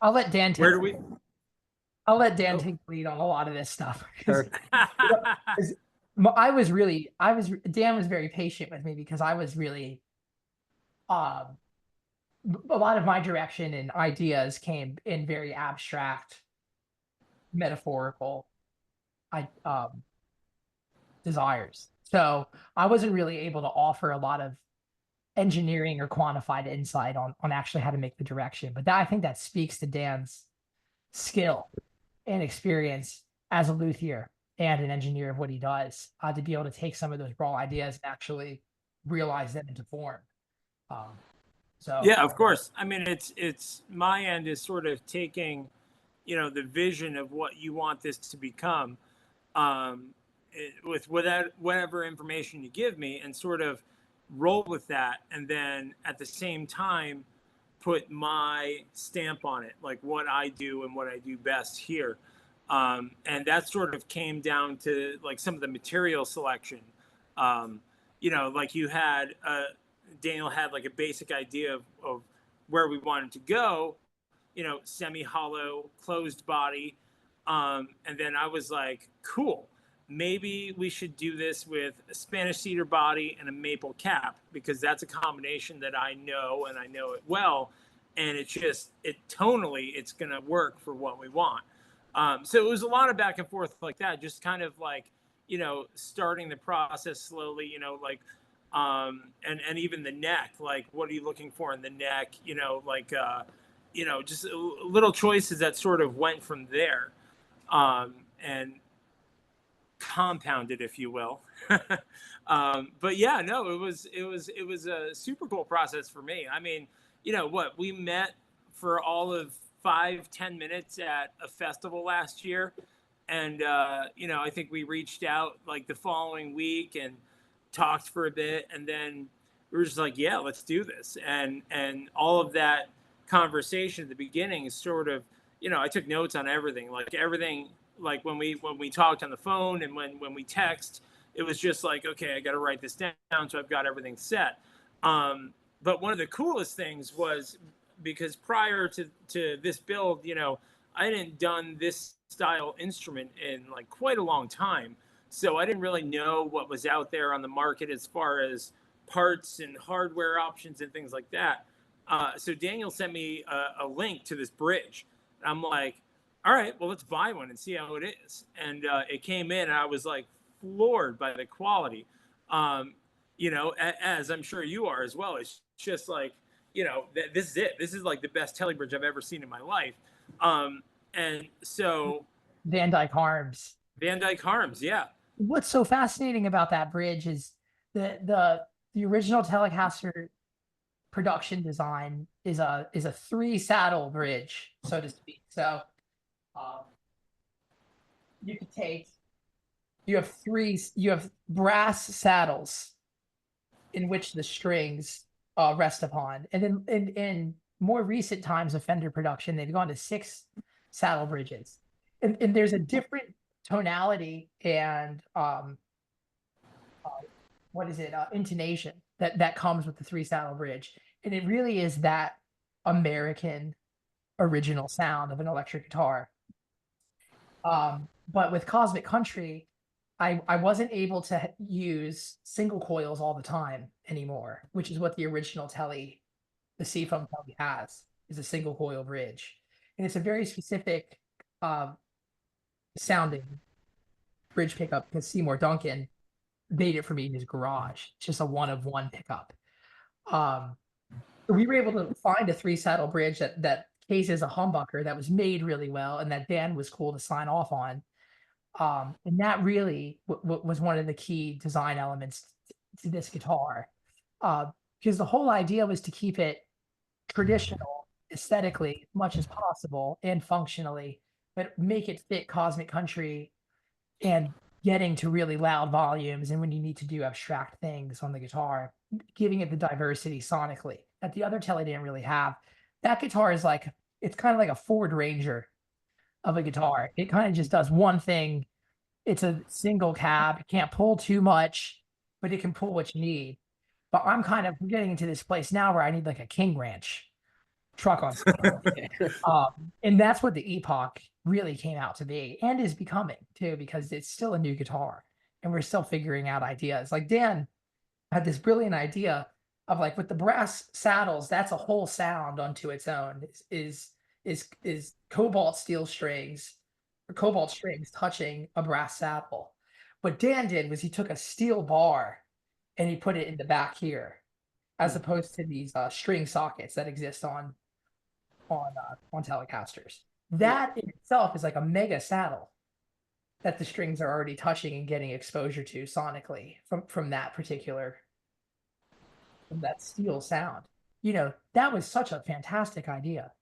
I'll let Dan Where take do we? I'll let Dan Oh, take the lead on a lot of this stuff because Sure. Dan was very patient with me because I was really um a lot of my direction and ideas came in very abstract, metaphorical I desires. So I wasn't really able to offer a lot of engineering or quantified insight on actually how to make the direction. But that I think that speaks to Dan's skill and experience as a luthier and an engineer of what he does, to be able to take some of those raw ideas and actually realize them into form. Um, so yeah, of course. I mean, it's my end is sort of taking, the vision of what you want this to become, with whatever information you give me, and sort of roll with that, and then at the same time put my stamp on it, like what I do and what I do best here. And that sort of came down to like some of the material selection. Um, like Daniel had like a basic idea of where we wanted to go, semi hollow, closed body. And then I was like, cool, maybe we should do this with a Spanish cedar body and a maple cap, because that's a combination that I know, and I know it well. And tonally, it's going to work for what we want. So it was a lot of back and forth like that, just kind of like, starting the process slowly, like, and even the neck, like, what are you looking for in the neck? Like, just little choices that sort of went from there, and compounded, if you will. But yeah, no, it was a super cool process for me. I mean, what we met for all of 5-10 minutes at a festival last year, and I think we reached out like the following week and talked for a bit, and then we were just like, yeah, let's do this. And all of that conversation at the beginning is sort of, I took notes on everything, like when we talked on the phone, and when we text, it was just like, okay, I got to write this down, so I've got everything set. But one of the coolest things was, because prior to this build, I hadn't done this style instrument in like quite a long time, so I didn't really know what was out there on the market as far as parts and hardware options and things like that. So Daniel sent me a link to this bridge. I'm like, all right, well, let's buy one and see how it is. And it came in, and I was like floored by the quality. As I'm sure you are as well. It's just like, this is it. This is like the best telly bridge I've ever seen in my life. And so Van Dyke Harms. Van Dyke Harms, yeah. What's so fascinating about that bridge is the original Telecaster production design is a three saddle bridge, so to speak. So um, you could take you have brass saddles in which the strings rest upon, and then in more recent times of Fender production, they've gone to six saddle bridges, and there's a different tonality and what is it, intonation that comes with the three saddle bridge, and it really is that American original sound of an electric guitar. But with Cosmic Country, I wasn't able to use single coils all the time anymore, which is what the original Telly, the Seafoam Telly has, is a single coil bridge. And it's a very specific sounding bridge pickup because Seymour Duncan made it for me in his garage. It's just a one of one pickup. Um, we were able to find a three saddle bridge that cases a humbucker that was made really well and that Dan was cool to sign off on. And that really was one of the key design elements to this guitar, because the whole idea was to keep it traditional aesthetically as much as possible and functionally, but make it fit Cosmic Country and getting to really loud volumes and when you need to do abstract things on the guitar, giving it the diversity sonically that the other Telly didn't really have. That guitar is like, it's kind of like a Ford Ranger of a guitar. It kind of just does one thing. It's a single cab. It can't pull too much, but it can pull what you need. But I'm kind of getting into this place now where I need like a King Ranch truck on steroids. And that's what the Epoch really came out to be, and is becoming too, because it's still a new guitar, and we're still figuring out ideas. Like Dan had this brilliant idea of like with the brass saddles, that's a whole sound unto its own. Is cobalt steel strings or cobalt strings touching a brass saddle. What Dan did was he took a steel bar and he put it in the back here, as opposed to these string sockets that exist on Telecasters. That in itself is like a mega saddle that the strings are already touching and getting exposure to sonically from that particular from that steel sound. That was such a fantastic idea.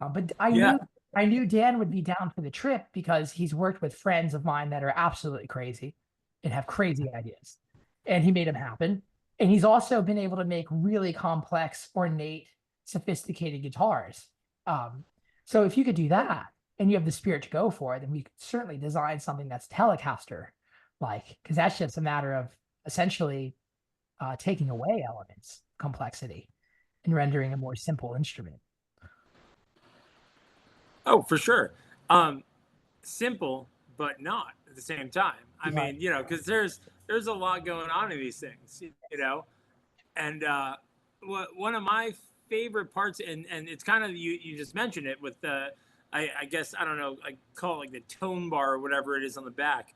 But Yeah. I knew Dan would be down for the trip because he's worked with friends of mine that are absolutely crazy and have crazy ideas, and he made them happen. And he's also been able to make really complex, ornate, sophisticated guitars. So if you could do that and you have the spirit to go for it, then we could certainly design something that's Telecaster like, because that's just a matter of essentially taking away elements, complexity, and rendering a more simple instrument. Oh, for sure. Simple, but not at the same time. I mean, because there's a lot going on in these things, and one of my favorite parts, and it's kind of you just mentioned it with the, I guess I don't know, I call it like the tone bar or whatever it is on the back,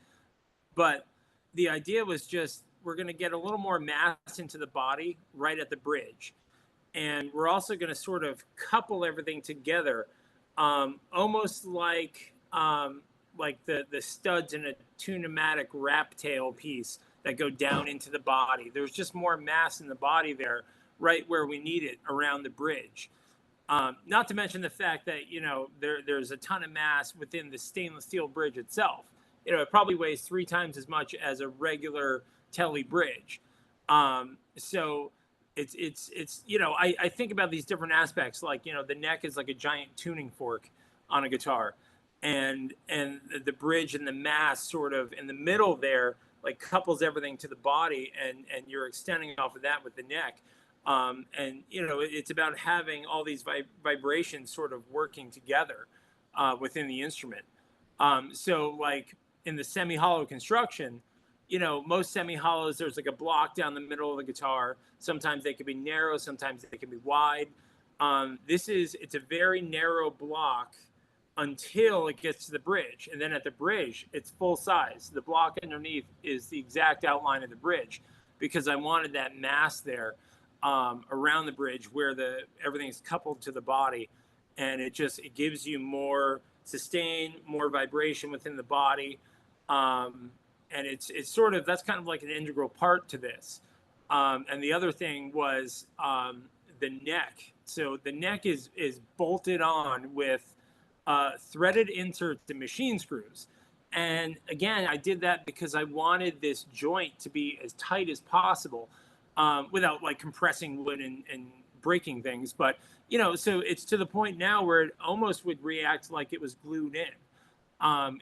but the idea was just we're going to get a little more mass into the body right at the bridge, and we're also going to sort of couple everything together, almost like the studs in a tunematic wrap tail piece that go down into the body. There's just more mass in the body there, right where we need it around the bridge. Not to mention the fact that there's a ton of mass within the stainless steel bridge itself. It probably weighs 3 times as much as a regular Tele bridge. So it's I think about these different aspects, like the neck is like a giant tuning fork on a guitar, and the bridge and the mass sort of in the middle there like couples everything to the body, and you're extending off of that with the neck. And it's about having all these vibrations sort of working together within the instrument. So like in the semi-hollow construction, most semi-hollows, there's like a block down the middle of the guitar. Sometimes they can be narrow, sometimes they can be wide. It's a very narrow block until it gets to the bridge. And then at the bridge, it's full size. The block underneath is the exact outline of the bridge, because I wanted that mass there around the bridge where everything's coupled to the body. And it gives you more sustain, more vibration within the body. And it's sort of, that's kind of like an integral part to this. And the other thing was the neck. So the neck is bolted on with threaded inserts and machine screws. And again, I did that because I wanted this joint to be as tight as possible without like compressing wood and breaking things. But, so it's to the point now where it almost would react like it was glued in.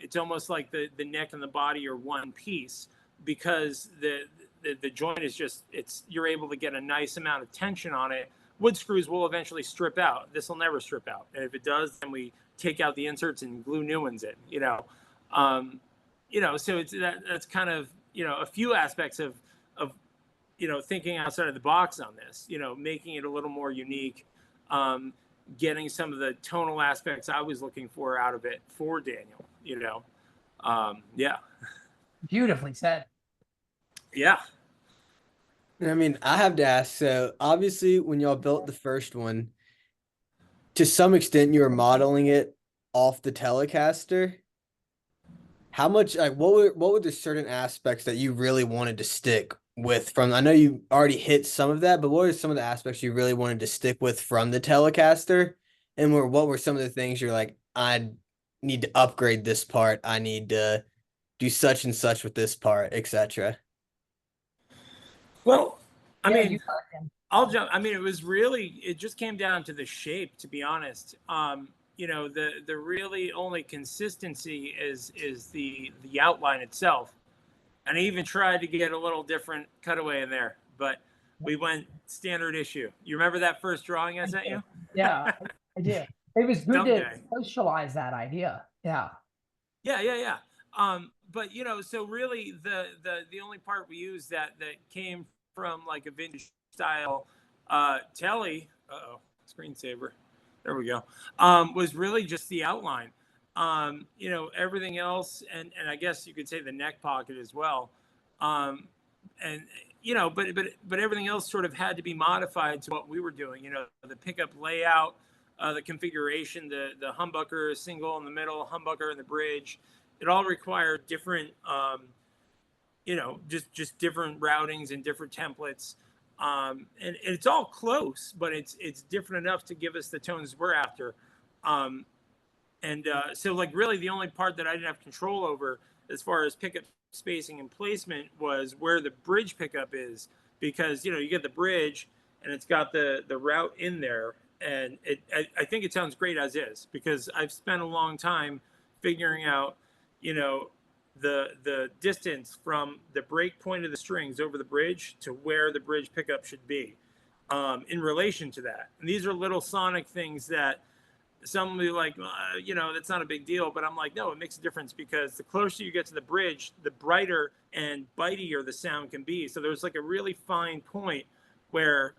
It's almost like the neck and the body are one piece, because the joint is you're able to get a nice amount of tension on it. Wood screws will eventually strip out. This will never strip out. And if it does, then we take out the inserts and glue new ones in, so that's kind of, a few aspects of thinking outside of the box on this, making it a little more unique, getting some of the tonal aspects I was looking for out of it for Daniel, yeah. Beautifully said. Yeah. I mean, I have to ask, so obviously when y'all built the first one, to some extent you were modeling it off the Telecaster. How much, like, what were the certain aspects that you really wanted to stick with from, I know you already hit some of that, but what are some of the aspects you really wanted to stick with from the Telecaster? And what were some of the things you're like, I need to upgrade this part, I need to do such and such with this part, etc.? Well, I mean, I'll jump. I mean, it just came down to the shape, to be honest. The really only consistency is the outline itself. And I even tried to get a little different cutaway in there, but we went standard issue. You remember that first drawing I sent you? Yeah. I did. It was good to Someday. socialize that idea. Yeah. Yeah. But so really the only part we used that came from like a vintage style telly, screensaver. There we go. Was really just the outline. Everything else, and I guess you could say the neck pocket as well. And but everything else sort of had to be modified to what we were doing. The pickup layout, the configuration, the humbucker single in the middle, humbucker in the bridge. It all required different, just different routings and different templates. And it's all close, but it's different enough to give us the tones we're after. So like really the only part that I didn't have control over as far as pickup spacing and placement was where the bridge pickup is, because you get the bridge and it's got the route in there, and I think it sounds great as is, because I've spent a long time figuring out the distance from the break point of the strings over the bridge to where the bridge pickup should be in relation to that. And these are little sonic things that some will be like, that's not a big deal. But I'm like, no, it makes a difference, because the closer you get to the bridge, the brighter and bitier the sound can be. So there's like a really fine point where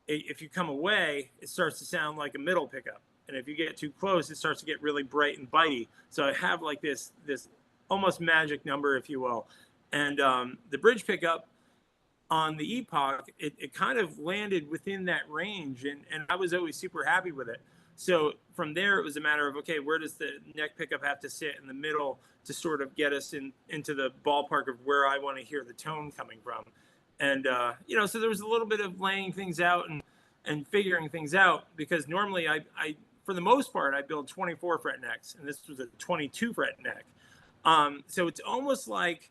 if you come away, it starts to sound like a middle pickup. And if you get too close, it starts to get really bright and bitey. So I have like this almost magic number, if you will. And the bridge pickup on the Epoch, it kind of landed within that range. And I was always super happy with it. So from there, it was a matter of, okay, where does the neck pickup have to sit in the middle to sort of get us into the ballpark of where I want to hear the tone coming from. And, so there was a little bit of laying things out and figuring things out, because normally I for the most part, I build 24 fret necks, and this was a 22 fret neck. So it's almost like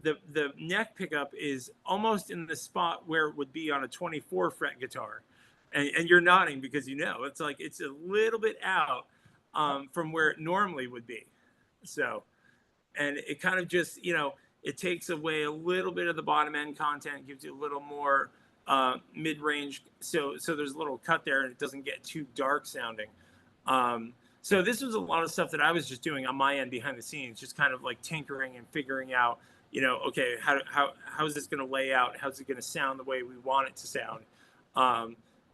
the neck pickup is almost in the spot where it would be on a 24 fret guitar. And you're nodding because it's like it's a little bit out from where it normally would be. So, and it kind of just, it takes away a little bit of the bottom end content, gives you a little more mid range. So there's a little cut there, and it doesn't get too dark sounding. So this was a lot of stuff that I was just doing on my end behind the scenes, just kind of like tinkering and figuring out, okay, how is this going to lay out? How's it going to sound the way we want it to sound?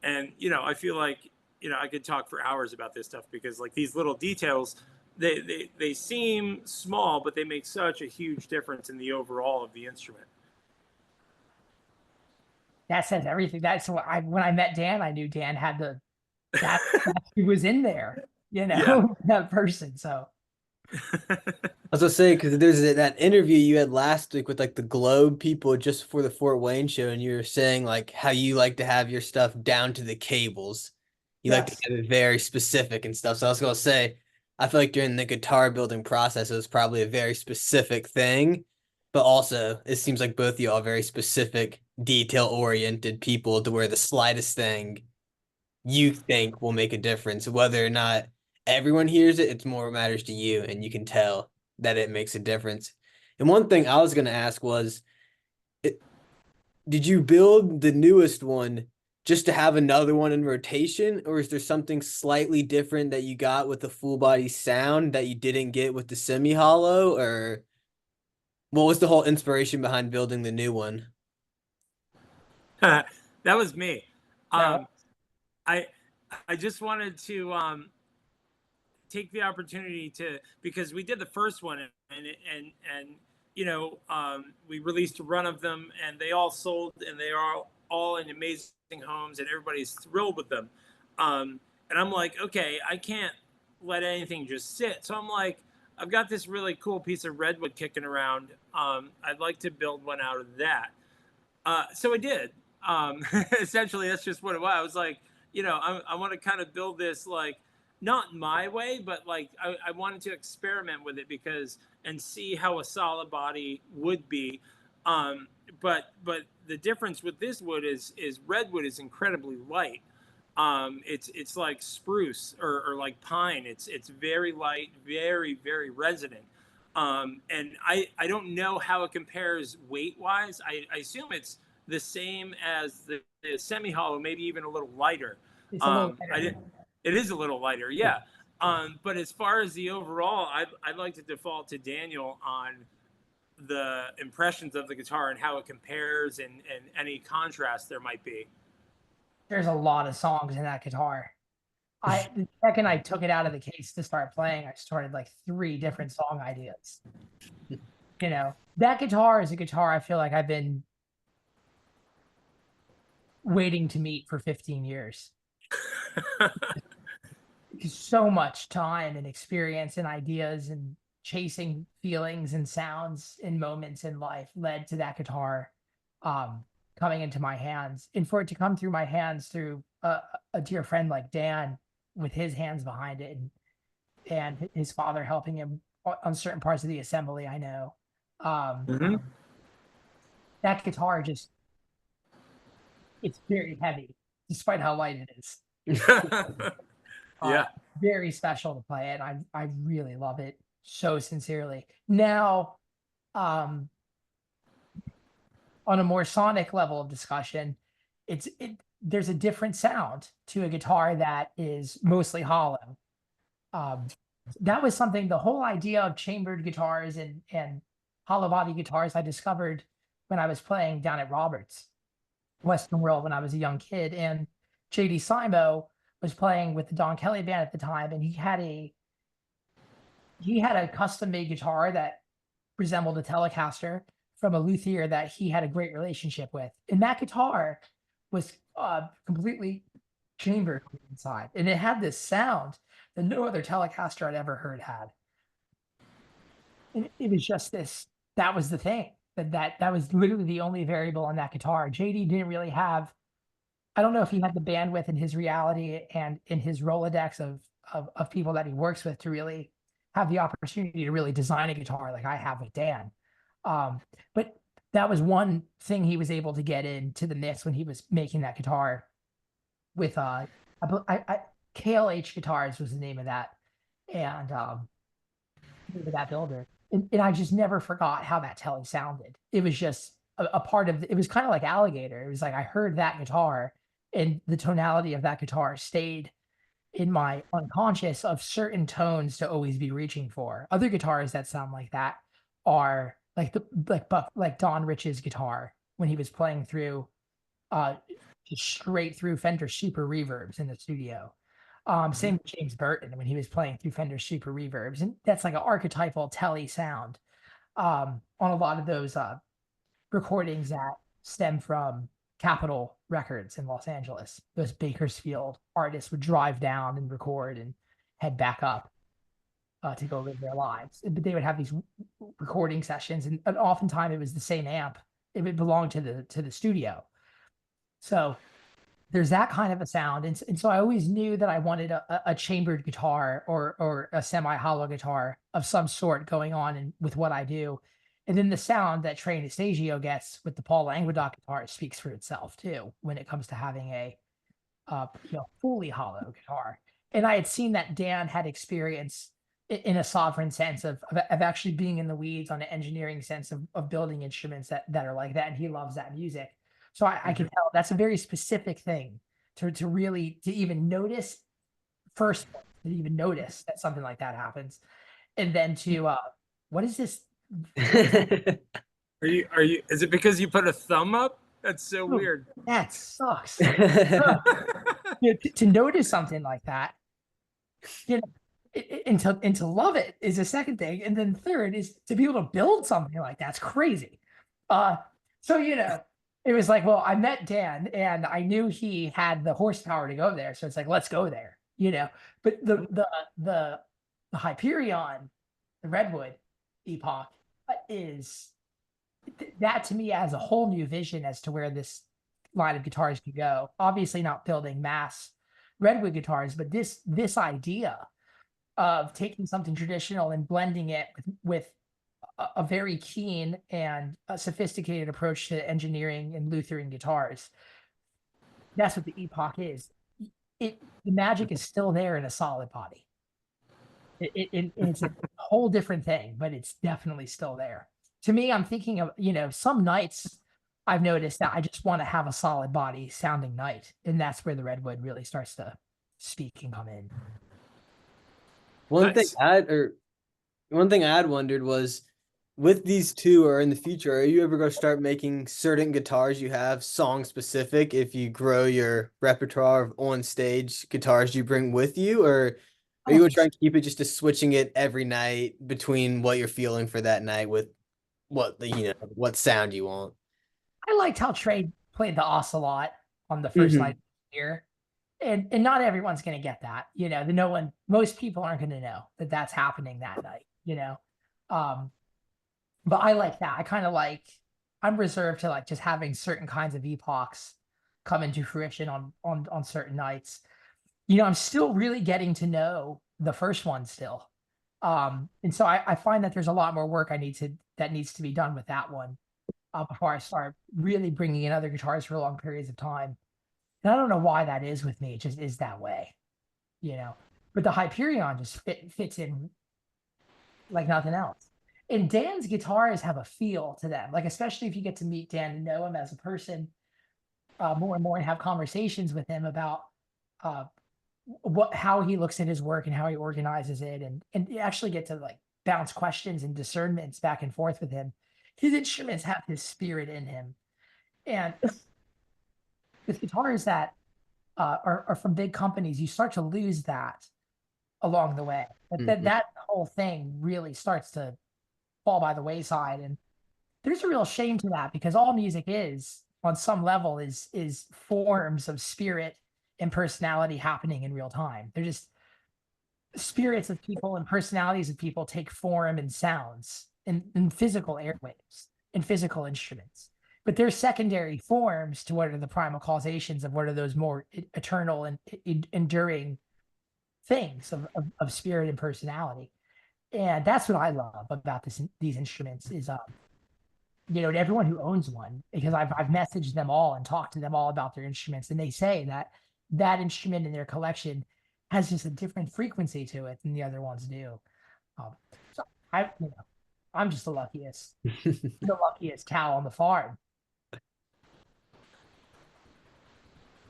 And I feel like I could talk for hours about this stuff, because like these little details, they seem small, but they make such a huge difference in the overall of the instrument. That says everything. That's what when I met Dan, I knew Dan had that he was in there, Yeah. that person. So I was gonna say, because there's that interview you had last week with like the Globe people just before the Fort Wayne show, and you were saying like how you like to have your stuff down to the cables. You like to yes. have it very specific and stuff. So I was gonna say, I feel like during the guitar building process, it was probably a very specific thing, but also it seems like both of you are very specific, detail-oriented people, to where the slightest thing you think will make a difference. Whether or not everyone hears it, it's more matters to you, and you can tell that it makes a difference. And one thing I was going to ask was, did you build the newest one just to have another one in rotation, or is there something slightly different that you got with the full body sound that you didn't get with the semi hollow, or what was the whole inspiration behind building the new one? That was me. That I just wanted to take the opportunity because we did the first one, and we released a run of them, and they all sold, and they are all in amazing homes, and everybody's thrilled with them. And I'm like, okay, I can't let anything just sit. So I'm like, I've got this really cool piece of redwood kicking around. I'd like to build one out of that. So I did. Essentially, that's just what it was. I was like, I want to kind of build this, like, not my way, but like I wanted to experiment with it and see how a solid body would be. But the difference with this wood is redwood is incredibly light. It's like spruce or like pine. It's very light, very, very resonant. And I don't know how it compares weight wise. I assume it's the same as the semi hollow, maybe even a little lighter. it's a little I better. didn't. It is a little lighter, yeah. But as far as the overall, I'd like to default to Daniel on the impressions of the guitar and how it compares and any contrast there might be. There's a lot of songs in that guitar. The second I took it out of the case to start playing, I started like 3 different song ideas. You know, that guitar is a guitar I feel like I've been waiting to meet for 15 years. So much time and experience and ideas and chasing feelings and sounds and moments in life led to that guitar coming into my hands. And for it to come through my hands through a dear friend like Dan with his hands behind it, and his father helping him on certain parts of the assembly, I know. That guitar just, it's very heavy, despite how light it is. Yeah. Very special to play it. I really love it so sincerely. Now, on a more sonic level of discussion, there's a different sound to a guitar that is mostly hollow. That was something, the whole idea of chambered guitars and hollow body guitars I discovered when I was playing down at Roberts Western World when I was a young kid, and JD Simo was playing with the Don Kelly band at the time, and he had a custom made guitar that resembled a Telecaster from a luthier that he had a great relationship with. And that guitar was completely chambered inside, and it had this sound that no other Telecaster I'd ever heard had. And it was just this, that was the thing. That was literally the only variable on that guitar. JD didn't really have, I don't know if he had the bandwidth in his reality and in his Rolodex of people that he works with to really have the opportunity to really design a guitar like I have with Dan. But that was one thing he was able to get into the mix when he was making that guitar with KLH Guitars was the name of that, and that builder. And I just never forgot how that Tele sounded. It was just a part of it was kind of like Alligator. It was like I heard that guitar, and the tonality of that guitar stayed in my unconscious of certain tones to always be reaching for. Other guitars that sound like that are like Don Rich's guitar when he was playing through just straight through Fender Super Reverbs in the studio. Same with James Burton when he was playing through Fender Super Reverbs, and that's like an archetypal Tele sound on a lot of those recordings that stem from Capitol Records in Los Angeles. Those Bakersfield artists would drive down and record and head back up to go live their lives. But they would have these recording sessions, and oftentimes it was the same amp. It would belong to the studio. So there's that kind of a sound, and so I always knew that I wanted a chambered guitar or a semi-hollow guitar of some sort going on with what I do. And then the sound that Trey Anastasio gets with the Paul Languedoc guitar speaks for itself too when it comes to having a fully hollow guitar. And I had seen that Dan had experience in a sovereign sense of actually being in the weeds on an engineering sense of building instruments that are like that, and he loves that music. So I can tell that's a very specific thing to really to even notice first, to even notice that something like that happens, and then to what is this? Are you? Is it because you put a thumb up? That's so weird. That sucks. To notice something like that, and to love it is a second thing, and then third is to be able to build something like that's crazy. So it was like, well, I met Dan and I knew he had the horsepower to go there, so it's like, let's go there, But the Hyperion, the Redwood Epoch is that to me as a whole new vision as to where this line of guitars could go. Obviously not building mass Redwood guitars, but this idea of taking something traditional and blending it with a very keen and a sophisticated approach to engineering and Lutheran guitars. That's what the Epoch is. The magic is still there in a solid body. It's a whole different thing, but it's definitely still there. To me, I'm thinking of, some nights I've noticed that I just want to have a solid body sounding night. And that's where the Redwood really starts to speak and come in. One thing Nice. one thing I had wondered was, with these two or in the future, are you ever going to start making certain guitars you have song specific if you grow your repertoire of on stage guitars you bring with you, or are I you don't going to think try so. and keep it just to switching it every night between what you're feeling for that night with what sound you want? I liked how Trey played the ocelot on the first night Hmm. of the year. And not everyone's going to get that, no one, most people aren't going to know that that's happening that night. Um, but I like that. I'm reserved to like just having certain kinds of epochs come into fruition on certain nights. I'm still really getting to know the first one still. And so I find that there's a lot more work that needs to be done with that one before I start really bringing in other guitars for long periods of time. And I don't know why that is with me. It just is that way, you know. But the Hyperion just fits in like nothing else. And Dan's guitars have a feel to them, like especially if you get to meet Dan and know him as a person more and more and have conversations with him about uh, how he looks at his work and how he organizes it, and you actually get to like bounce questions and discernments back and forth with him. His instruments have his spirit in him, and with guitars that are from big companies, you start to lose that along the way. That whole thing really starts to fall by the wayside, and there's a real shame to that because all music is, on some level, is forms of spirit and personality happening in real time. They're just spirits of people and personalities of people take form and sounds in physical airwaves and physical instruments. But they're secondary forms to what are the primal causations of what are those more eternal and enduring things of spirit and personality. And that's what I love about these instruments is to everyone who owns one, because I've messaged them all and talked to them all about their instruments, and they say that that instrument in their collection has just a different frequency to it than the other ones do. Um, so I'm just the luckiest, the luckiest cow on the farm. I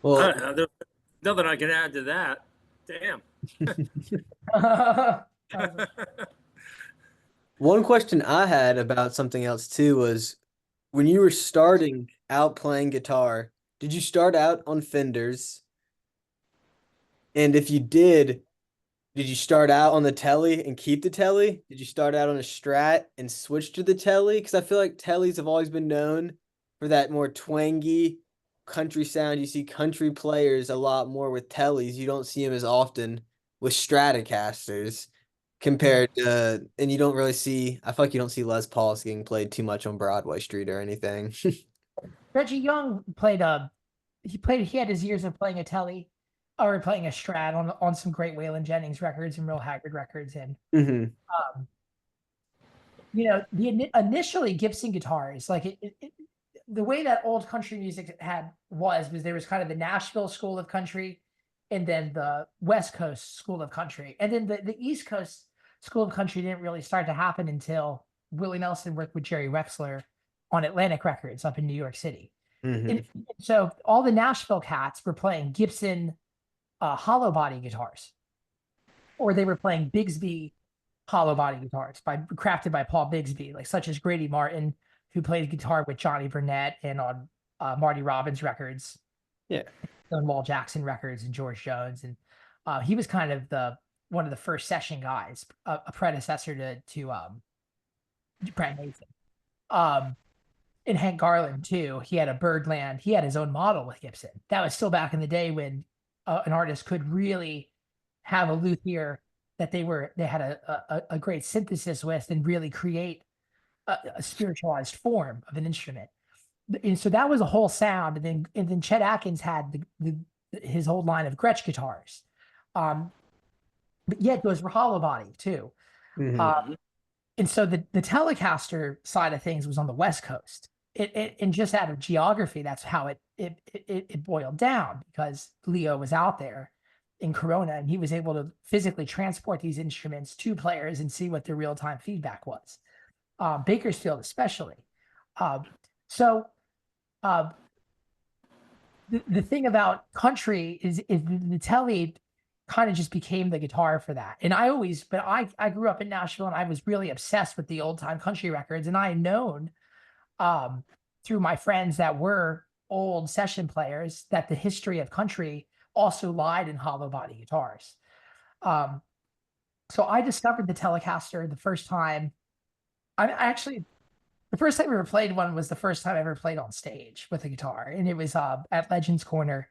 Well, don't know. There's nothing I can add to that. Damn. one question I had about something else too was, when you were starting out playing guitar, did you start out on Fenders? And if you did you start out on the Telly and keep the Telly? Did you start out on a Strat and switch to the Telly? Because I feel like Tellys have always been known for that more twangy country sound. You see country players a lot more with Tellys. You don't see them as often with Stratocasters compared to, and you don't really see, I feel like you don't see Les Pauls getting played too much on Broadway Street or anything. Reggie Young he had his years of playing a telly or playing a strat on some great Waylon Jennings records and real Haggard records. And Hmm. um, initially Gibson guitars, like the way that old country music was there was kind of the Nashville school of country and then the West Coast school of country. And then the East Coast school of country didn't really start to happen until Willie Nelson worked with Jerry Wexler on Atlantic Records up in New York City. And Hmm. so all the Nashville cats were playing Gibson hollow body guitars, or they were playing Bigsby hollow body guitars crafted by Paul Bigsby, like such as Grady Martin, who played guitar with Johnny Burnett and on Marty Robbins records, Yeah. Stonewall Jackson records, and George Jones. And he was kind of the one of the first session guys, a predecessor to Brent Mason. Um, and Hank Garland too. He had a Birdland. He had his own model with Gibson. That was still back in the day when an artist could really have a luthier that they had a great synthesis with and really create a spiritualized form of an instrument. And so that was a whole sound. And then Chet Atkins had his whole line of Gretsch guitars. Um, but yet those were hollow body too. Hmm. Uh, and so the Telecaster side of things was on the West Coast. And just out of geography, that's how it boiled down, because Leo was out there in Corona and he was able to physically transport these instruments to players and see what their real time feedback was. Bakersfield, especially. Uh, so uh, the thing about country is the telly kind of just became the guitar for that. And I grew up in Nashville, and I was really obsessed with the old time country records. And I had known through my friends that were old session players that the history of country also lied in hollow body guitars. So I discovered the Telecaster the first time. The first time I ever played one was the first time I ever played on stage with a guitar, and it was at Legends Corner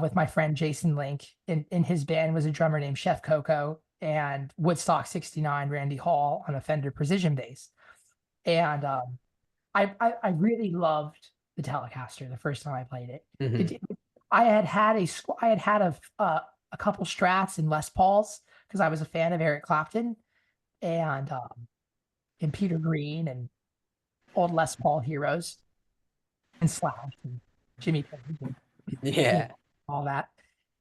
with my friend Jason Link. In his band was a drummer named Chef Coco, and Woodstock '69 Randy Hall on a Fender Precision bass. And I really loved the Telecaster the first time I played it. I had had a couple Strats and Les Pauls because I was a fan of Eric Clapton and Peter Green and old Les Paul heroes and Slash and Jimmy Page and all that.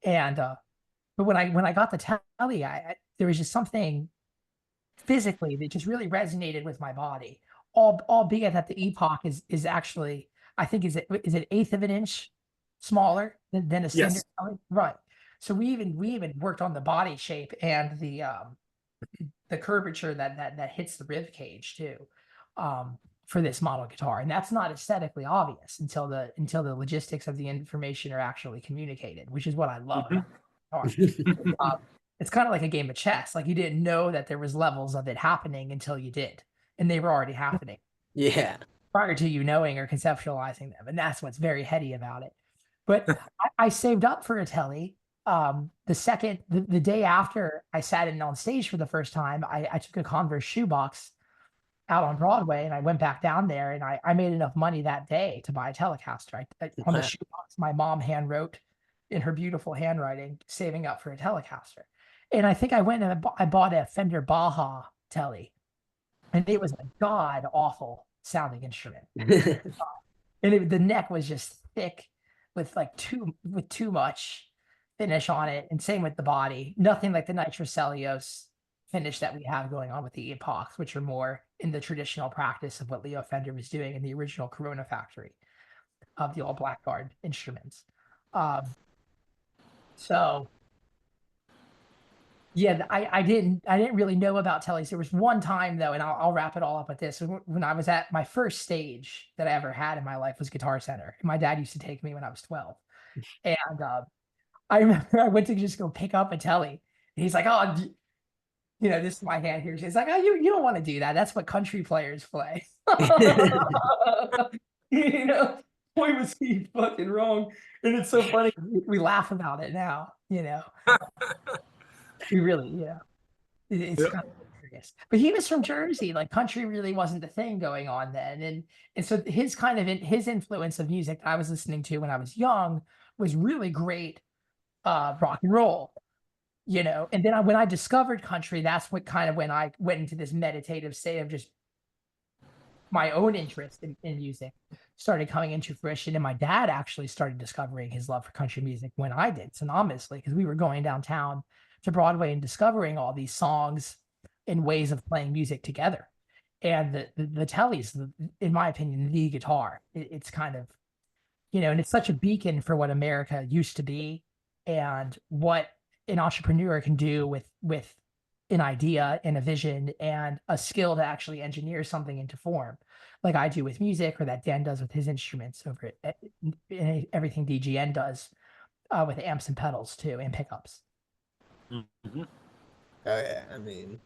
And but when I got the Telly, there was just something physically that just really resonated with my body. Albeit that the Epoch is actually, I think, is it eighth of an inch smaller than a standard Telly? Right. So we even worked on the body shape and the curvature that hits the rib cage too, for this model guitar. And that's not aesthetically obvious until the logistics of the information are actually communicated, which is what I love about guitar. It's kind of like a game of chess. Like, you didn't know that there was levels of it happening until you did, and they were already happening. Yeah. Prior to you knowing or conceptualizing them. And that's what's very heady about it. But I saved up for a Telly. The day after I sat in on stage for the first time, I took a Converse shoebox out on Broadway, and I went back down there, and I made enough money that day to buy a Telecaster. On the shoebox, my mom hand wrote in her beautiful handwriting, saving up for a Telecaster. And I think I went and I bought a Fender Baja Telly, and it was a god awful sounding instrument. And the neck was just thick with too much finish on it, and same with the body. Nothing like the nitrocellulose finish that we have going on with the Epochs, which are more in the traditional practice of what Leo Fender was doing in the original Corona factory of the all Blackguard instruments. So yeah, I didn't really know about Tellys. There was one time though, and I'll wrap it all up with this. When I was at my first stage that I ever had in my life was Guitar Center. And my dad used to take me when I was 12. And I remember I went to just go pick up a Telly. And he's like, "Oh, this is my hand here." He's like, "Oh, you don't want to do that. That's what country players play." Boy, was he fucking wrong. And it's so funny. We laugh about it now, We really, it's kind of hilarious. But he was from Jersey. Like, country really wasn't the thing going on then. And so his his influence of music that I was listening to when I was young was really great rock and roll. And then when I discovered country, that's when I went into this meditative state of just my own interest in music started coming into fruition. And my dad actually started discovering his love for country music when I did, synonymously, because we were going downtown to Broadway and discovering all these songs and ways of playing music together. And the Telly's, in my opinion, the guitar. It's kind of, and it's such a beacon for what America used to be and what an entrepreneur can do with an idea and a vision and a skill to actually engineer something into form, like I do with music, or that Dan does with his instruments over at everything DGN does with amps and pedals too, and pickups. Oh yeah, I mean,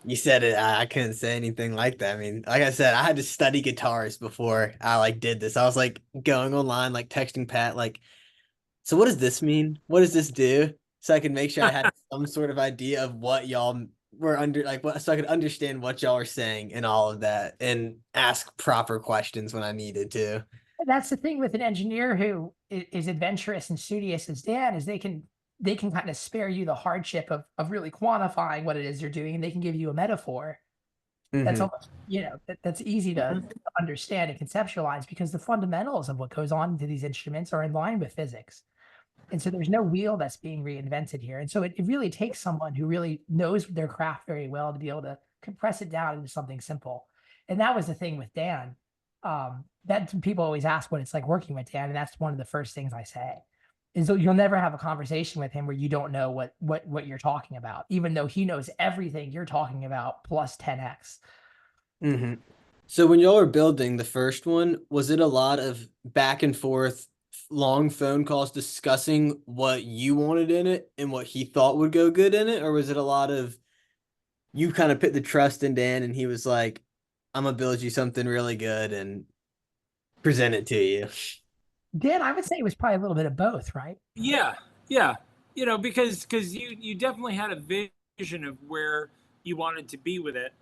you said it. I couldn't say anything like that. I mean, like I said, I had to study guitars before I did this. I was going online, texting Pat, so what does this mean? What does this do? So I could make sure I had some sort of idea of what y'all were under, so I could understand what y'all are saying and all of that, and ask proper questions when I needed to. That's the thing with an engineer who is adventurous and studious as Dan, is they can kind of spare you the hardship of really quantifying what it is you're doing, and they can give you a metaphor that's almost, that's easy to understand and conceptualize, because the fundamentals of what goes on into these instruments are in line with physics. And so there's no wheel that's being reinvented here. And so it really takes someone who really knows their craft very well to be able to compress it down into something simple. And that was the thing with Dan. That people always ask what it's like working with Dan, and that's one of the first things I say. And so you'll never have a conversation with him where you don't know what you're talking about, even though he knows everything you're talking about plus 10x. Mm-hmm. So when y'all were building the first one, was it a lot of back and forth, long phone calls discussing what you wanted in it and what he thought would go good in it? Or was it a lot of you kind of put the trust in Dan and he was like, I'm gonna build you something really good and present it to you? Dan, I would say it was probably a little bit of both, right? Yeah, yeah. You know, because you definitely had a vision of where you wanted to be with it,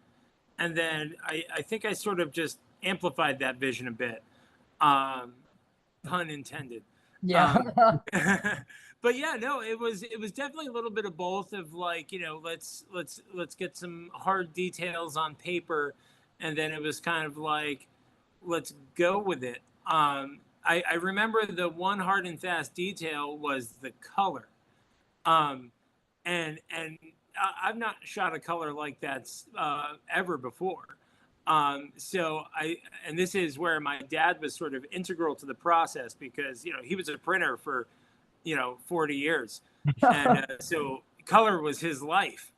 and then I think I sort of just amplified that vision a bit, um, pun intended. Yeah. Um, but yeah, no, it was definitely a little bit of both of like, let's get some hard details on paper, and then it was kind of like, let's go with it. I remember the one hard and fast detail was the color. Um, and I've not shot a color like that ever before. So and this is where my dad was sort of integral to the process because he was a printer for 40 years, and so color was his life.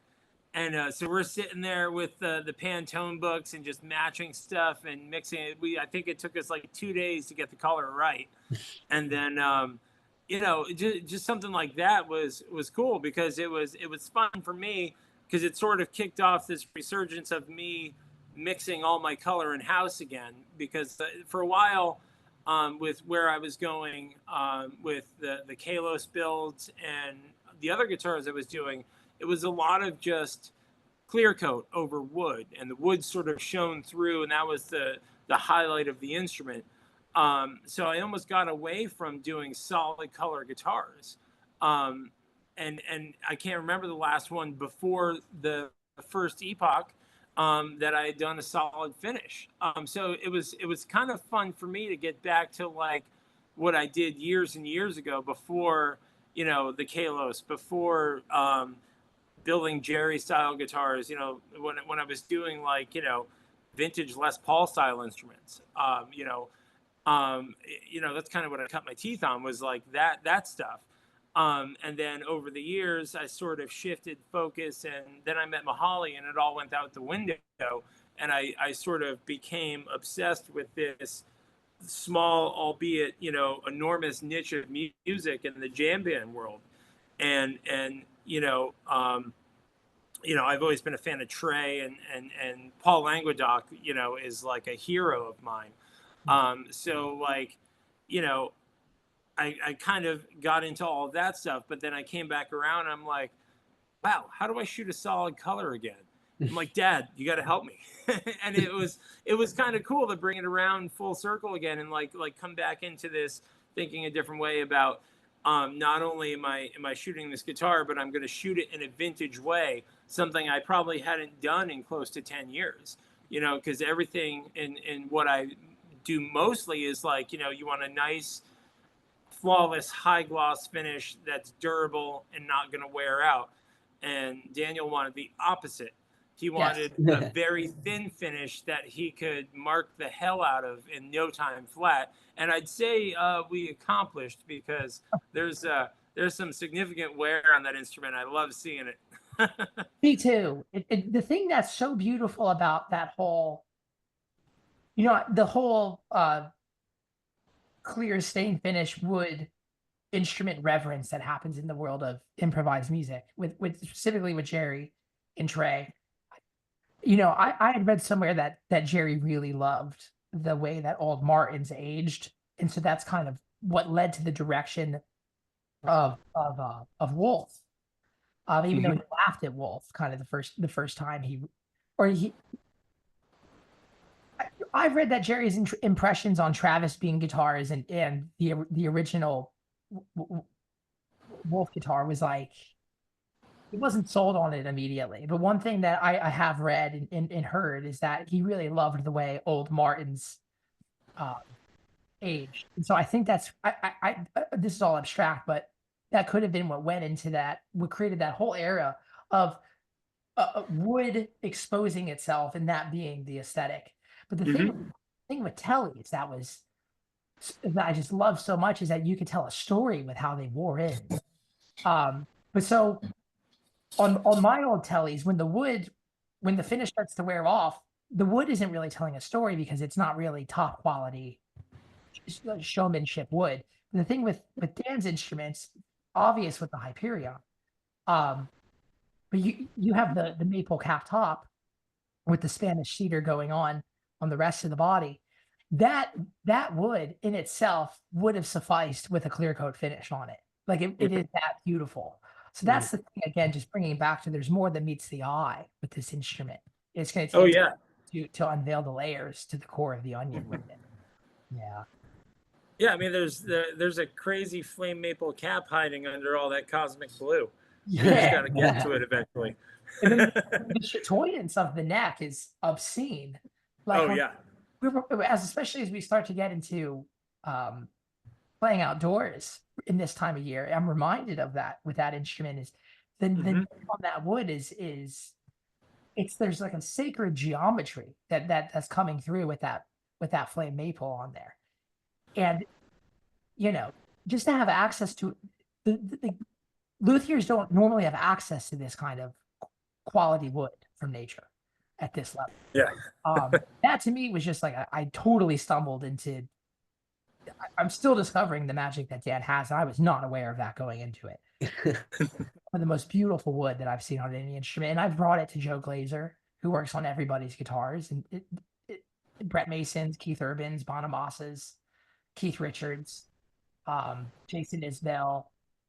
And so we're sitting there with the Pantone books and just matching stuff and mixing it. I think it took us like 2 days to get the color right, and then just something like that was cool because it was fun for me because it sort of kicked off this resurgence of me mixing all my color in house again because for a while with where I was going with the Kalos builds and the other guitars I was doing, it was a lot of just clear coat over wood, and the wood sort of shone through, and that was the highlight of the instrument. So I almost got away from doing solid color guitars, and I can't remember the last one before the first Epoch that I had done a solid finish. So it was kind of fun for me to get back to like what I did years and years ago before the Kalos, before building Jerry style guitars, when I was doing like, vintage Les Paul style instruments, that's kind of what I cut my teeth on was like that stuff. And then over the years, I sort of shifted focus, and then I met Mahali, and it all went out the window. And I sort of became obsessed with this small, albeit enormous niche of music in the jam band world. And I've always been a fan of Trey and Paul Languedoc, is like a hero of mine. So like, you know, I kind of got into all of that stuff, but then I came back around and I'm like, wow, how do I shoot a solid color again? I'm like, Dad, you got to help me. And it was kind of cool to bring it around full circle again and like come back into this thinking a different way about not only am I shooting this guitar, but I'm going to shoot it in a vintage way, something I probably hadn't done in close to 10 years, because everything in what I do mostly is like, you want a nice, flawless, high gloss finish that's durable and not going to wear out. And Daniel wanted the opposite. He wanted Yes. a very thin finish that he could mark the hell out of in no time flat. And I'd say we accomplished because there's some significant wear on that instrument. I love seeing it. Me too. The thing that's so beautiful about that whole, the whole clear stain finish wood instrument reverence that happens in the world of improvised music with specifically with Jerry and Trey. I had read somewhere that Jerry really loved the way that old Martins aged, and so that's kind of what led to the direction of Wolf. Even though he laughed at Wolf kind of the first time I've read that Jerry's impressions on Travis being guitars and the original Wolf guitar was like he wasn't sold on it immediately. But one thing that I have read and heard is that he really loved the way old Martins aged. And so I think that's this is all abstract, but that could have been what went into that, what created that whole era of wood exposing itself and that being the aesthetic. But the thing with Telly is that was that I just love so much is that you could tell a story with how they wore in. But so on my old tellies, when the finish starts to wear off, the wood isn't really telling a story because it's not really top quality showmanship wood. The thing with Dan's instruments, obvious with the Hyperion, um, but you have the maple cap top with the Spanish cedar going on the rest of the body. That wood in itself would have sufficed with a clear coat finish on it. Like it is that beautiful. So that's the thing again, just bringing it back to there's more than meets the eye with this instrument. It's going to Oh take yeah. to unveil the layers to the core of the onion with it. Yeah. Yeah, I mean, there's a crazy flame maple cap hiding under all that cosmic blue. You just Yeah. got to get to it eventually. And then the chatoyance of the neck is obscene. Like Oh yeah. especially as we start to get into playing outdoors in this time of year, I'm reminded of that with that instrument is the neck on that wood is it's there's like a sacred geometry that's coming through with that flame maple on there. And you know, just to have access to the luthiers don't normally have access to this kind of quality wood from nature at this level. Yeah. That to me was just like I totally stumbled into. I'm still discovering the magic that Dan has, and I was not aware of that going into it. One of the most beautiful wood that I've seen on any instrument, and I've brought it to Joe Glazer, who works on everybody's guitars, and Brett Mason's, Keith Urban's, Bonamassa, Keith Richards, Jason Isbell,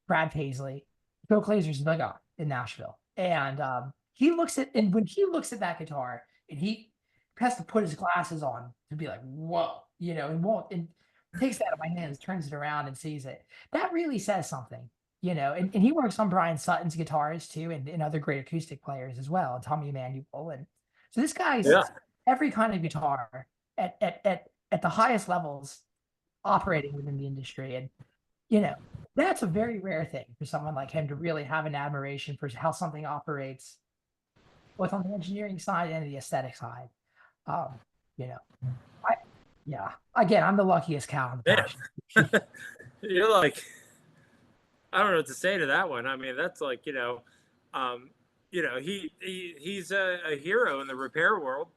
Brad Paisley. Joe Glazer's the guy in Nashville, and when he looks at that guitar, and he has to put his glasses on to be like, whoa, and won't and takes that out of my hands, turns it around, and sees it. That really says something, And he works on Brian Sutton's guitars too, and other great acoustic players as well, and Tommy Emmanuel, and so this guy's every kind of guitar at the highest levels operating within the industry. And, that's a very rare thing for someone like him to really have an admiration for how something operates, both on the engineering side and the aesthetic side. Again, I'm the luckiest cow in the pasture. You're like, I don't know what to say to that one. I mean, that's like, he's a hero in the repair world,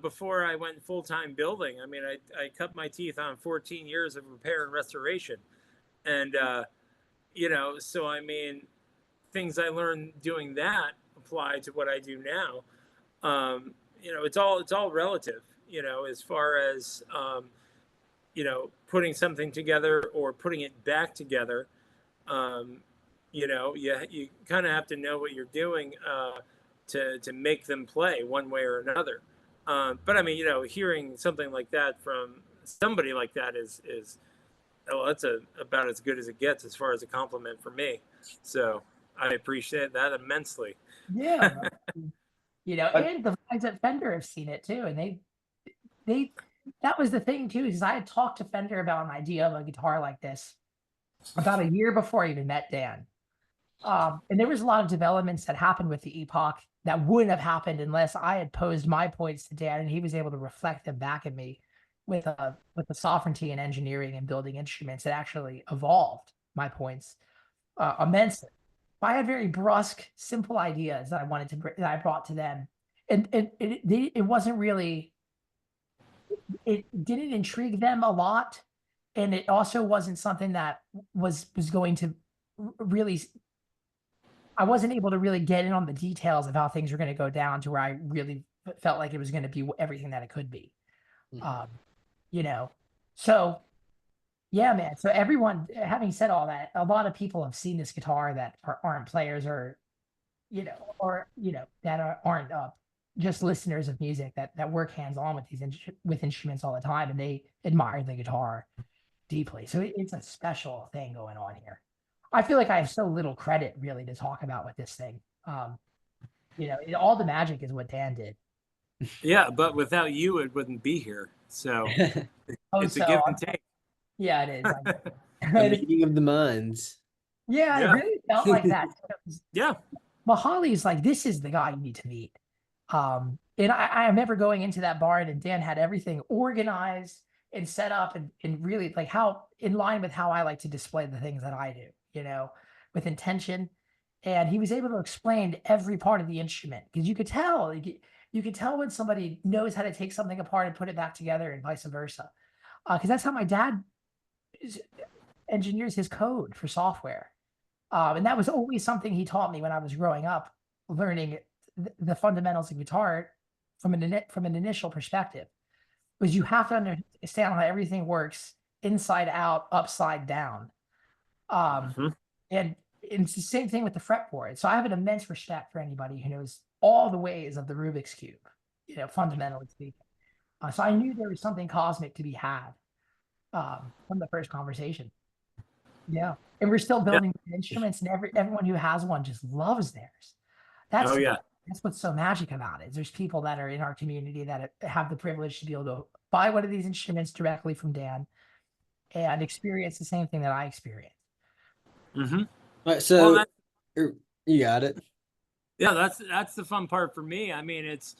before I went full-time building, I mean, I cut my teeth on 14 years of repair and restoration. And, so I mean, things I learned doing that apply to what I do now. It's all relative, as far as, putting something together or putting it back together. You kind of have to know what you're doing to make them play one way or another. But I mean, hearing something like that from somebody like that is that's about as good as it gets as far as a compliment for me. So I appreciate that immensely. Yeah. And the guys at Fender have seen it too. And they that was the thing too, is I had talked to Fender about an idea of a guitar like this about a year before I even met Dan. And there was a lot of developments that happened with the Epoch that wouldn't have happened unless I had posed my points to Dan and he was able to reflect them back at me with the sovereignty and engineering and building instruments that actually evolved my points immensely. I had very brusque, simple ideas that I brought to them, and it wasn't really. It didn't intrigue them a lot, and it also wasn't something that was going to really. I wasn't able to really get in on the details of how things were going to go down to where I really felt like it was going to be everything that it could be. So yeah, man. So everyone, having said all that, a lot of people have seen this guitar that aren't players or that aren't just listeners of music that work hands-on with with instruments all the time, and they admire the guitar deeply. So it's a special thing going on here. I feel like I have so little credit really to talk about with this thing. All the magic is what Dan did. Yeah, but without you, it wouldn't be here. So it's a give and take. Yeah, it is. A meeting of the minds. Yeah, it really felt like that. Yeah. Mahali's like, this is the guy you need to meet. And I remember going into that barn and Dan had everything organized. and set up and really like how in line with how I like to display the things that I do, you know, with intention. And he was able to explain every part of the instrument because you could tell, like, you could tell when somebody knows how to take something apart and put it back together and vice versa. Because that's how my dad engineers his code for software. And that was always something he taught me when I was growing up, learning the fundamentals of guitar from an initial perspective. Was you have to understand how everything works inside out, upside down. Mhm. And it's the same thing with the fretboard. So I have an immense respect for anybody who knows all the ways of the Rubik's Cube, you know, fundamentally speaking. So I knew there was something cosmic to be had from the first conversation. Yeah. And we're still Yeah. building instruments, and everyone who has one just loves theirs. Oh That's yeah. that's what's so magic about it. Is there's people that are in our community that have the privilege to be able to buy one of these instruments directly from Dan and experience the same thing that I experienced. Mm-hmm. All right, Well, so you got it. yeah, that's the fun part for me. I mean, it's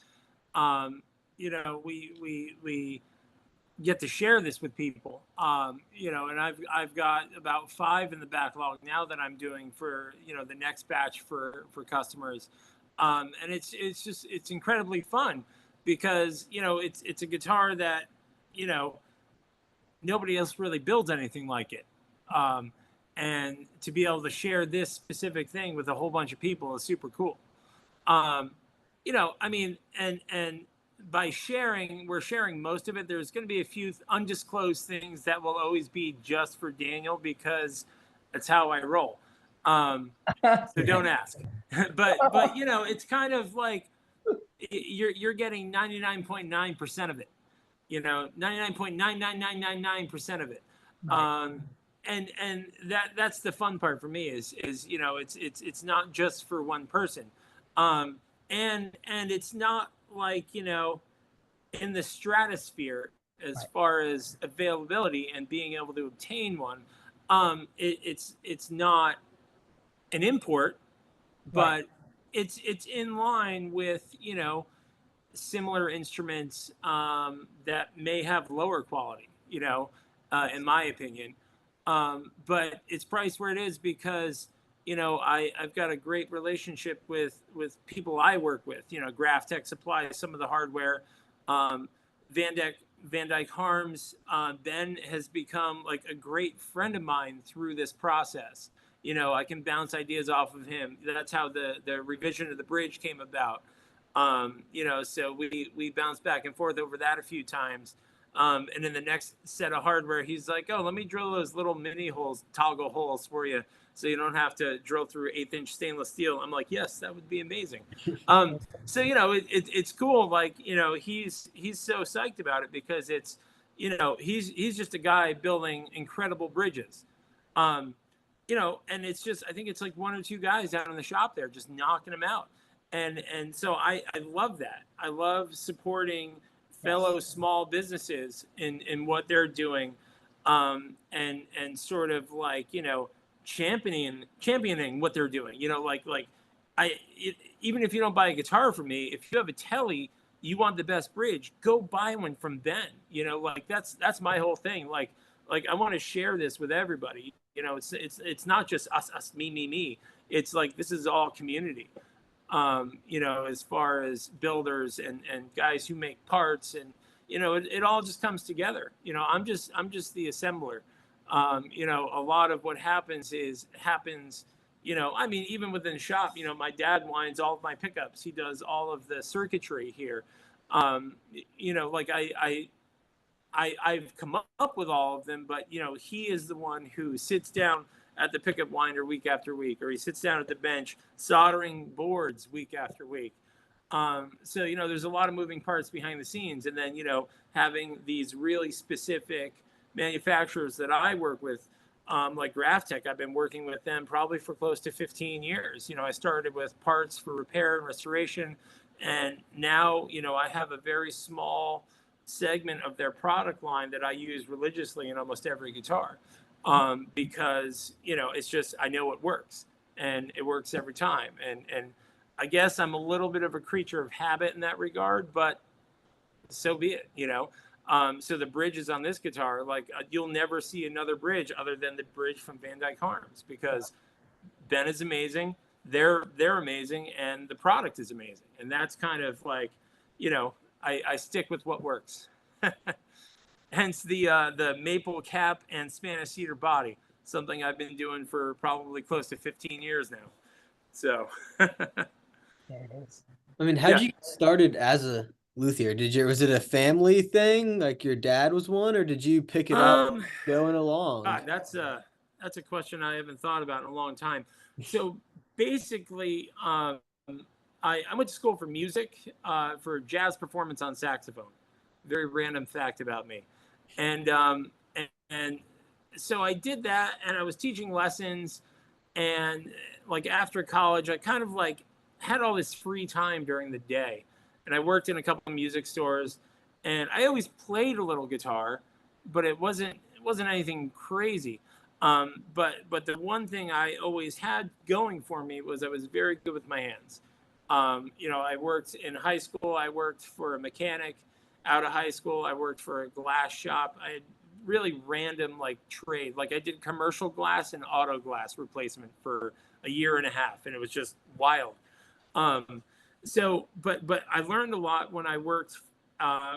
you know, we get to share this with people. You know, and I've got about 5 in the backlog now that I'm doing for, you know, the next batch for customers. And it's incredibly fun because, you know, it's a guitar that, you know, nobody else really builds anything like it. Um, and to be able to share this specific thing with a whole bunch of people is super cool. Um, you know, I mean, and by sharing, we're sharing most of it. There's going to be a few undisclosed things that will always be just for Daniel because that's how I roll. So don't ask. But you know, it's kind of like you're getting 99.9% of it. You know, 99.99999% of it. Right. Um, and that's the fun part for me is you know it's not just for one person. Um, and it's not like, you know, in the stratosphere as Right. far as availability and being able to obtain one. It's not an import, Right. but it's in line with, you know, similar instruments that may have lower quality, you know, in my opinion. But it's priced where it is because, you know, I've got a great relationship with people I work with. You know, Graph Tech supplies some of the hardware. Um, Van Dyke Van Dyke Harms, Ben has become like a great friend of mine through this process. You know, I can bounce ideas off of him. That's how the revision of the bridge came about. You know, so we bounced back and forth over that a few times. And in the next set of hardware, he's like, "Oh, let me drill those little mini holes, toggle holes for you, so you don't have to drill through 1/8 inch stainless steel." I'm like, "Yes, that would be amazing." So you know, it's cool. Like, you know, he's so psyched about it because it's, you know, he's just a guy building incredible bridges. Um, you know, and it's just, I think it's like 1 or 2 guys down in the shop there just knocking them out. And so I love that. I love supporting Yes. fellow small businesses in what they're doing, and sort of like, you know, championing what they're doing. You know, like even if you don't buy a guitar from me, if you have a telly, you want the best bridge, go buy one from Ben. You know, like that's my whole thing. Like I want to share this with everybody. You know, it's not just us me. It's like this is all community. You know, as far as builders and guys who make parts, and you know, it all just comes together. You know, I'm just the assembler. You know, a lot of what happens. You know, I mean, even within the shop, you know, my dad winds all of my pickups. He does all of the circuitry here. You know, like I've come up with all of them, but you know, he is the one who sits down at the pickup winder week after week, or he sits down at the bench soldering boards week after week. So you know, there's a lot of moving parts behind the scenes, and then, you know, having these really specific manufacturers that I work with, like Graphtech, I've been working with them probably for close to 15 years. You know, I started with parts for repair and restoration, and now, you know, I have a very small segment of their product line that I use religiously in almost every guitar, because, you know, it's just, I know it works and it works every time. And I guess I'm a little bit of a creature of habit in that regard, but so be it, you know. So the bridges on this guitar, like you'll never see another bridge other than the bridge from Van Dyke Harms, because Ben is amazing, they're amazing, and the product is amazing. And that's kind of like, I stick with what works. Hence the maple cap and Spanish cedar body, something I've been doing for probably close to 15 years now. So There it is. I mean, how'd you get started as a luthier? Was it a family thing, like your dad was one, or did you pick it up um going along? God, that's a question I haven't thought about in a long time. So basically, I went to school for music, for jazz performance on saxophone. Very random fact about me. And so I did that, and I was teaching lessons, and like after college, I kind of like had all this free time during the day, and I worked in a couple of music stores, and I always played a little guitar, but it wasn't anything crazy. But the one thing I always had going for me was I was very good with my hands. I worked in high school. I worked for a mechanic. Out of high school, I worked for a glass shop. I had really random like trade. Like I did commercial glass and auto glass replacement for a year and a half, and it was just wild. Um, but I learned a lot when I worked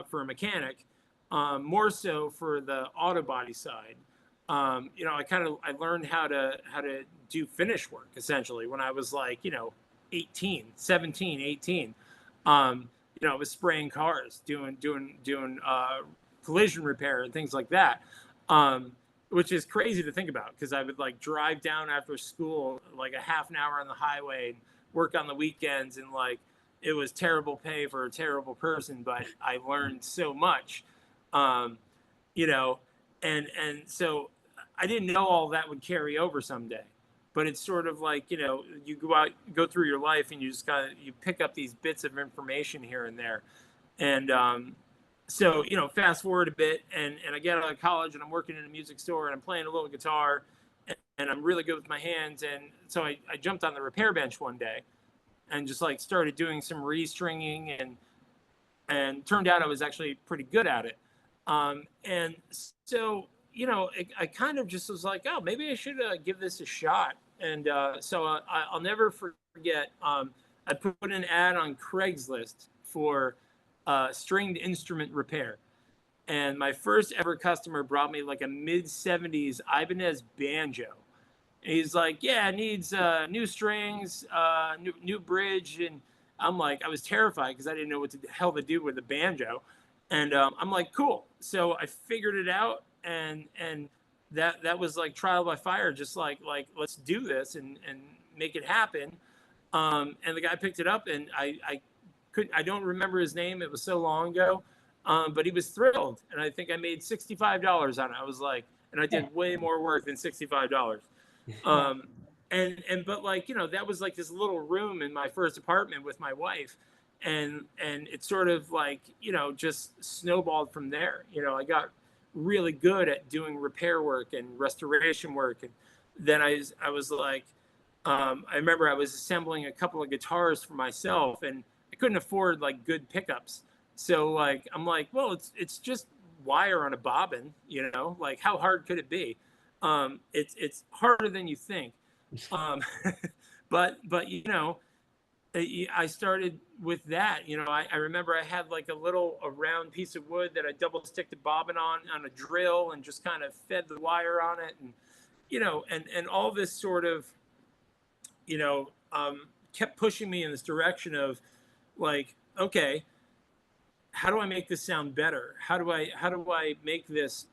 for a mechanic, more so for the auto body side. I learned how to do finish work essentially when I was like 18, 17, 18. I was spraying cars, doing collision repair and things like that. Which is crazy to think about, because I would like drive down after school like a half an hour on the highway and work on the weekends, and like it was terrible pay for a terrible person, but I learned so much. Um, you know, and so I didn't know all that would carry over someday. But it's sort of like, you go through your life, and you just you pick up these bits of information here and there. And so, fast forward a bit, and I get out of college, and I'm working in a music store, and I'm playing a little guitar, and I'm really good with my hands. And so I jumped on the repair bench one day and just like started doing some restringing, and turned out I was actually pretty good at it. And so, I kind of just was like, oh, maybe I should give this a shot. And so I'll never forget. I put an ad on Craigslist for stringed instrument repair, and my first ever customer brought me like a mid-70s Ibanez banjo. And he's like, yeah, it needs new strings, new bridge. And I'm like, I was terrified because I didn't know what the hell to do with a banjo. And I'm like, cool. So I figured it out, and that was like trial by fire, just like let's do this and make it happen. And the guy picked it up, and I don't remember his name. It was so long ago. But he was thrilled, and I think I made $65 on it. I was like, and I did way more work than $65. And but like, that was like this little room in my first apartment with my wife. And it sort of like, just snowballed from there. I got really good at doing repair work and restoration work. And then I was like, I remember I was assembling a couple of guitars for myself, and I couldn't afford like good pickups. So like, I'm like, well, it's just wire on a bobbin, like how hard could it be? It's harder than you think. Um, but I started with that. I remember I had like a round piece of wood that I double sticked the bobbin on a drill, and just kind of fed the wire on it. And, and all this sort of, kept pushing me in this direction of like, okay, how do I make this sound better? How do I make this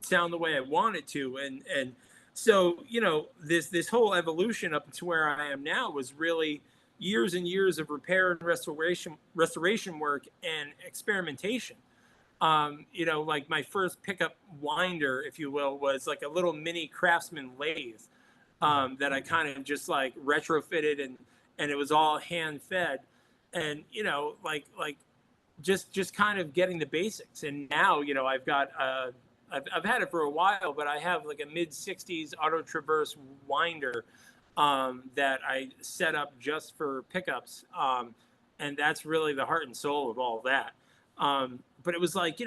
sound the way I want it to? And so, this whole evolution up to where I am now was really years and years of repair and restoration work and experimentation. Like my first pickup winder, if you will, was like a little mini Craftsman lathe, that I kind of just like retrofitted, and it was all hand fed. And, like just kind of getting the basics. And now, I've got, I've had it for a while, but I have like a mid-60s auto traverse winder, that I set up just for pickups. And that's really the heart and soul of all of that. But it was like,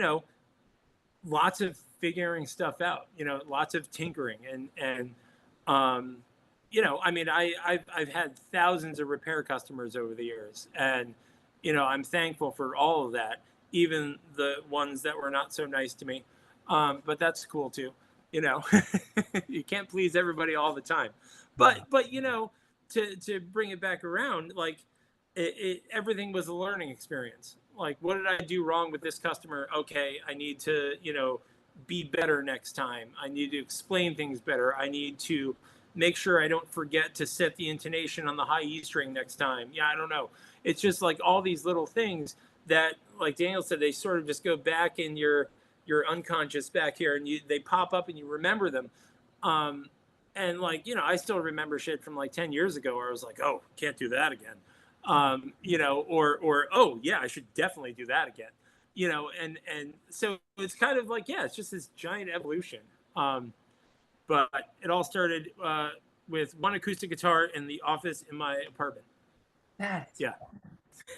lots of figuring stuff out, lots of tinkering and I mean, I've had thousands of repair customers over the years, and I'm thankful for all of that, even the ones that were not so nice to me. But that's cool too. You know, you can't please everybody all the time. But to bring it back around, like everything was a learning experience. Like, what did I do wrong with this customer? Okay, I need to be better next time. I need to explain things better. I need to make sure I don't forget to set the intonation on the high E string next time. Yeah, I don't know. It's just like all these little things that, like Daniel said, they sort of just go back in your unconscious back here, and they pop up and you remember them. And like, I still remember shit from like 10 years ago where I was like, oh, can't do that again. Or oh yeah, I should definitely do that again. And so it's kind of like, yeah, it's just this giant evolution. But it all started with one acoustic guitar in the office in my apartment. Yeah.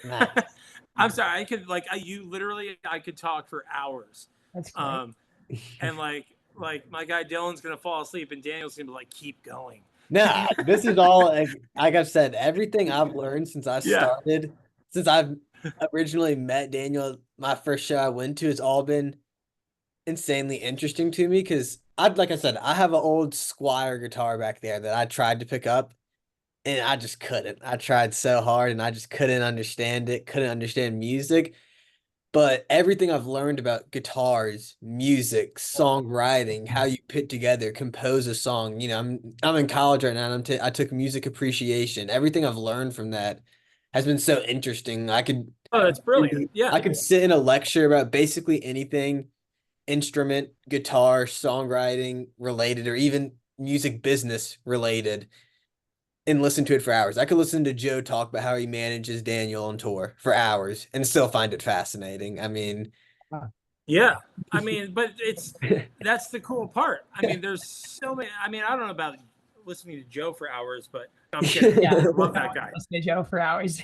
Nice. I'm sorry. I could I could talk for hours. That's great. And like my guy Dylan's gonna fall asleep and Daniel's gonna be like, keep going. No, this is all like I've said, everything I've learned since I started, since I've originally met Daniel, my first show I went to, has all been insanely interesting to me because like I said, I have an old Squire guitar back there that I tried to pick up and I just couldn't. I tried so hard and I just couldn't understand it, couldn't understand music. But everything I've learned about guitars, music, songwriting, how you put together, compose a song, I'm in college right now and I took music appreciation. Everything I've learned from that has been so interesting. Oh, that's brilliant. Yeah. I could sit in a lecture about basically anything, instrument, guitar, songwriting related, or even music business related, and listen to it for hours. I could listen to Joe talk about how he manages Daniel on tour for hours and still find it fascinating. I mean, yeah. I mean, but that's the cool part. I mean, there's so many. I mean, I don't know about listening to Joe for hours, but no, I'm kidding. Yeah, I love that guy. Listen to Joe for hours.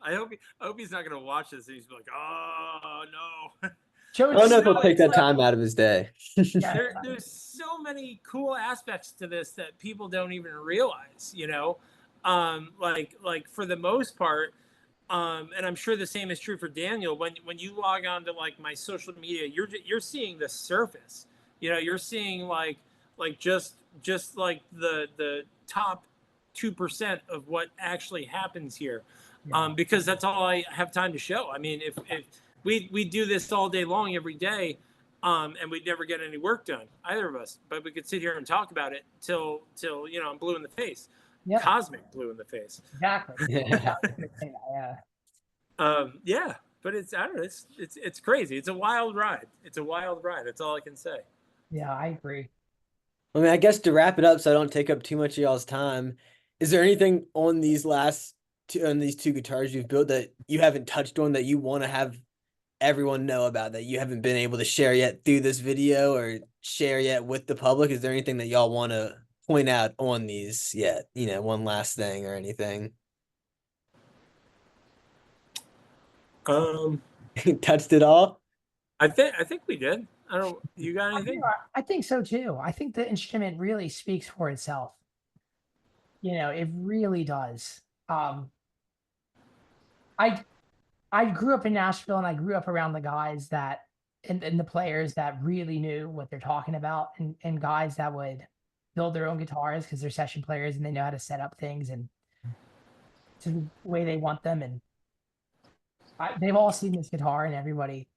I hope he's not gonna watch this and he's like, oh no. Joe, I don't know if he'll No, take it's that like- time out of his day. there's so many cool aspects to this that people don't even realize, like for the most part, and I'm sure the same is true for Daniel. When you log on to like my social media, you're seeing the surface. You're seeing like just like the top 2% of what actually happens here, because that's all I have time to show. I mean, if we do this all day long every day, and we'd never get any work done, either of us, but we could sit here and talk about it till I'm blue in the face. Yeah. Cosmic blue in the face. Exactly. Yeah. Yeah, but I don't know, it's crazy. It's a wild ride. It's a wild ride. That's all I can say. Yeah, I agree. I mean, I guess to wrap it up so I don't take up too much of y'all's time, is there anything on these two guitars you've built that you haven't touched on that you want to have everyone know about that you haven't been able to share yet through this video or share yet with the public? Is there anything that y'all want to point out on these yet? One last thing or anything? Touched it all? I think we did. You got anything? I think so too. I think the instrument really speaks for itself. It really does. I grew up in Nashville and I grew up around the guys that and the players that really knew what they're talking about, and guys that would build their own guitars because they're session players and they know how to set up things and to the way they want them. And they've all seen this guitar, and everybody,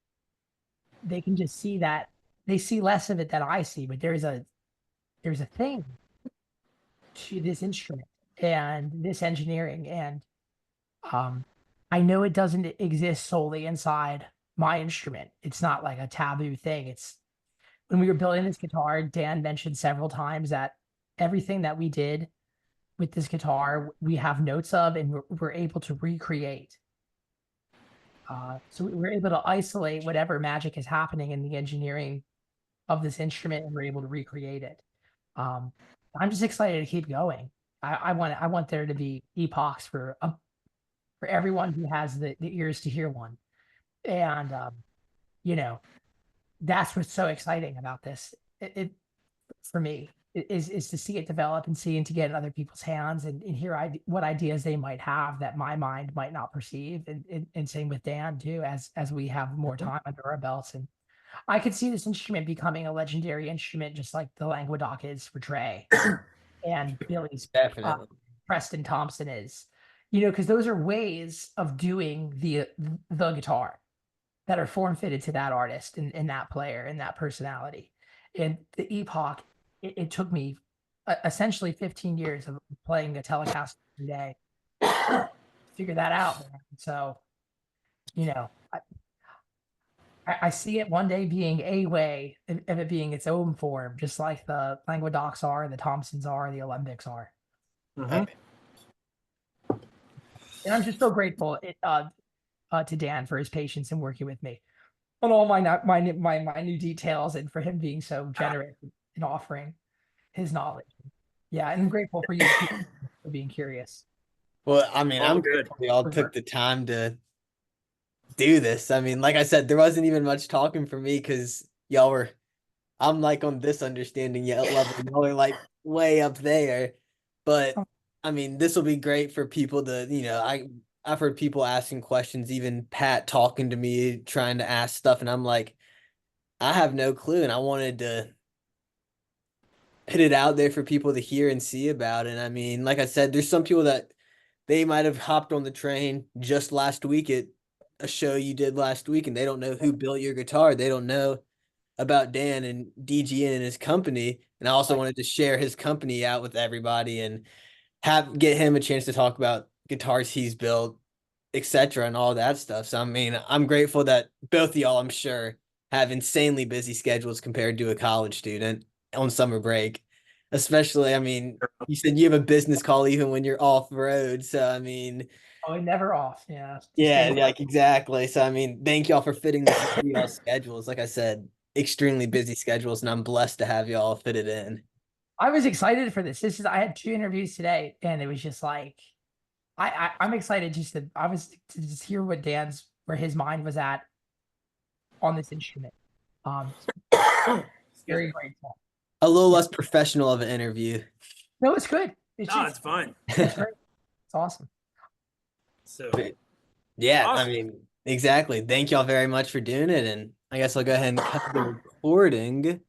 they can just see that. They see less of it than I see, but there's a thing to this instrument and this engineering. And I know it doesn't exist solely inside my instrument. It's not like a taboo thing. It's when we were building this guitar, Dan mentioned several times that everything that we did with this guitar, we have notes of, and we're able to recreate. So we're able to isolate whatever magic is happening in the engineering of this instrument, and we're able to recreate it. I'm just excited to keep going. I want there to be epochs for for everyone who has the ears to hear one. And you know, that's what's so exciting about this. It for me is to see it develop and see and to get in other people's hands and hear what ideas they might have that my mind might not perceive, and same with Dan too, as we have more time under our belts. And I could see this instrument becoming a legendary instrument, just like the Languedoc is for Trey and Billy's Definitely. Preston Thompson is, because those are ways of doing the guitar that are form fitted to that artist and that player and that personality. And the Epoch, it took me essentially 15 years of playing a Telecaster every day to figure that out. Man. So, I see it one day being a way of it being its own form, just like the Languedocs are, the Thompsons are, the Olympics are. Mm-hmm. And I'm just so grateful to Dan for his patience in working with me on all my new details, and for him being so generous in offering his knowledge. Yeah, and I'm grateful for you for being curious. Well, I mean, All I'm good. grateful y'all took the time to do this. I mean, like I said, there wasn't even much talking for me because I'm like on this understanding yet level. Y'all are like way up there. But I mean, this will be great for people to, I've heard people asking questions, even Pat talking to me, trying to ask stuff, and I'm like, I have no clue. And I wanted to put it out there for people to hear and see about. And I mean, like I said, there's some people that they might have hopped on the train just last week at a show you did last week, and they don't know who built your guitar. They don't know about Dan and DGN and his company. And I also wanted to share his company out with everybody and get him a chance to talk about guitars he's built, etc., and all that stuff. So I mean, I'm grateful that both of y'all, I'm sure, have insanely busy schedules compared to a college student on summer break. Especially, I mean, you said you have a business call even when you're off road. So I mean, Oh, never off. Yeah. yeah, like exactly. So I mean, thank y'all for fitting this into y'all's schedules. Like I said, extremely busy schedules, and I'm blessed to have y'all fit it in. I was excited for this. I had 2 interviews today, and it was just like I'm excited to just hear where his mind was at on this instrument. Um, very grateful. A little less professional of an interview. No, it's good. It's fun. It's great. It's awesome. So yeah, awesome. I mean, exactly. Thank y'all very much for doing it. And I guess I'll go ahead and cut the recording.